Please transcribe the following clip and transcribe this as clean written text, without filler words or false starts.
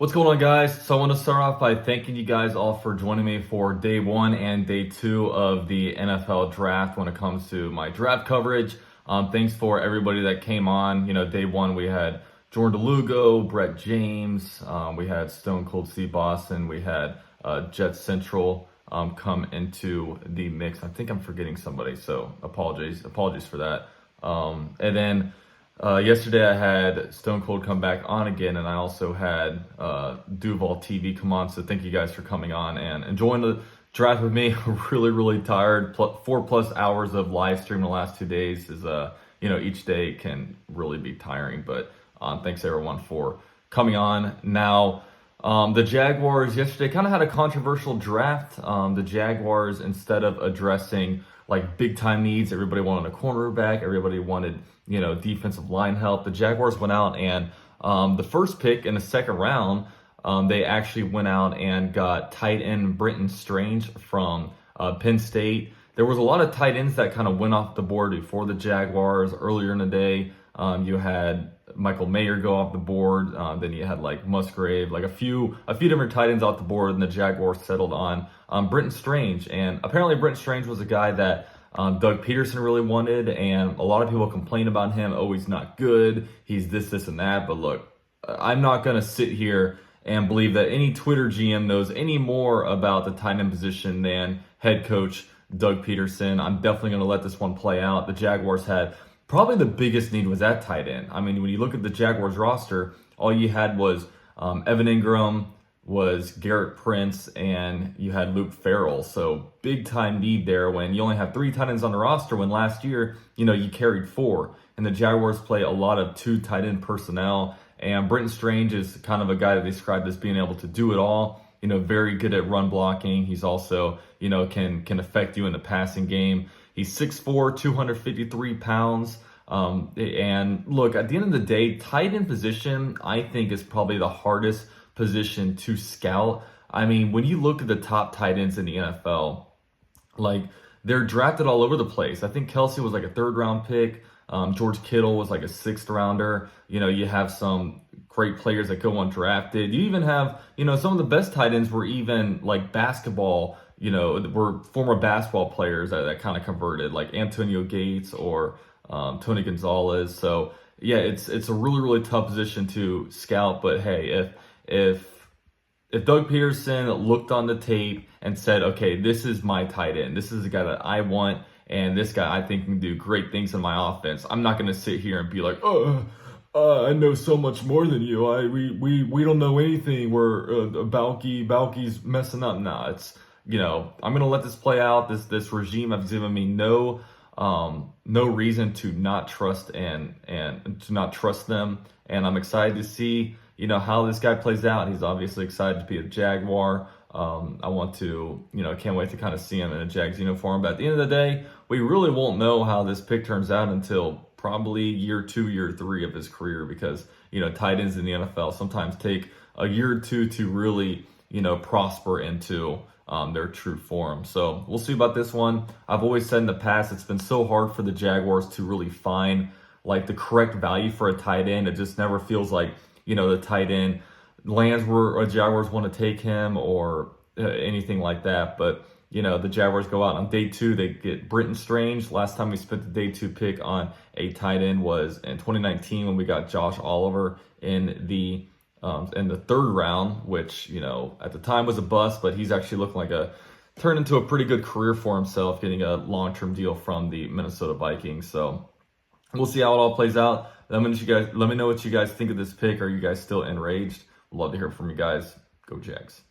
What's going on, guys? So I want to start off by thanking you guys all for joining me for day one and day two of the NFL draft when it comes to my draft coverage. Thanks for everybody that came on. Day one we had Jordan DeLugo, Brett James, we had Stone Cold Steve Boston, we had Jet Central come into the mix. I think I'm forgetting somebody, so apologies for that. And then yesterday I had Stone Cold come back on again, and I also had Duval TV come on. So thank you guys for coming on and enjoying the draft with me. Really tired. 4+ hours of live stream the last 2 days is each day can really be tiring. But thanks everyone for coming on. Now the Jaguars yesterday kind of had a controversial draft. The Jaguars, instead of addressing like big time needs, everybody wanted a cornerback, everybody wanted defensive line help. The Jaguars went out and the first pick in the second round, they actually went out and got tight end Brenton Strange from Penn State. There was a lot of tight ends that kind of went off the board before the Jaguars earlier in the day. You had Michael Mayer go off the board. Then you had like Musgrave, like a few different tight ends off the board, and the Jaguars settled on Brenton Strange. And apparently Brenton Strange was a guy that Doug Peterson really wanted, and a lot of people complain about him. Oh, he's not good. He's this, and that. But look, I'm not going to sit here and believe that any Twitter GM knows any more about the tight end position than head coach Doug Peterson. I'm definitely going to let this one play out. The Jaguars had probably the biggest need was at tight end. I mean, when you look at the Jaguars roster, all you had was Evan Ingram, was Garrett Prince, and you had Luke Farrell. So big time need there when you only have 3 tight ends on the roster, when last year, you carried 4. And the Jaguars play a lot of 2 tight end personnel. And Brenton Strange is kind of a guy that they described as being able to do it all. Very good at run blocking. He's also, can affect you in the passing game. He's 6'4", 253 pounds. And look, at the end of the day, tight end position, I think, is probably the hardest position to scout. I mean, when you look at the top tight ends in the NFL, like, they're drafted all over the place. I think Kelsey was like a 3rd round pick. George Kittle was like a 6th rounder. You have some great players that go undrafted. You even have, some of the best tight ends were even like basketball, were former basketball players that kind of converted, like Antonio Gates or Tony Gonzalez. So yeah, it's a really tough position to scout. But hey, if Doug Peterson looked on the tape and said, okay, this is my tight end, this is the guy that I want, and this guy I think can do great things in my offense, I'm not going to sit here and be like, I know so much more than you. We don't know anything. We're Balky's messing up. Nah, it's I'm gonna let this play out. This regime has given me no reason to not trust and to not trust them. And I'm excited to see how this guy plays out. He's obviously excited to be a Jaguar. I want to can't wait to kind of see him in a Jags uniform. But at the end of the day, we really won't know how this pick turns out until probably year 2, year 3 of his career, because tight ends in the NFL sometimes take a year or 2 to really prosper into their true form. So we'll see about this one. I've always said in the past, it's been so hard for the Jaguars to really find like the correct value for a tight end. It just never feels like the tight end lands where Jaguars want to take him or anything like that. But the Jaguars go out on day 2. They get Brenton Strange. Last time we spent the day 2 pick on a tight end was in 2019 when we got Josh Oliver in the 3rd round, which at the time was a bust, but he's actually looking like turned into a pretty good career for himself, getting a long-term deal from the Minnesota Vikings. So we'll see how it all plays out. Let me know what you guys think of this pick. Are you guys still enraged? Love to hear from you guys. Go Jags.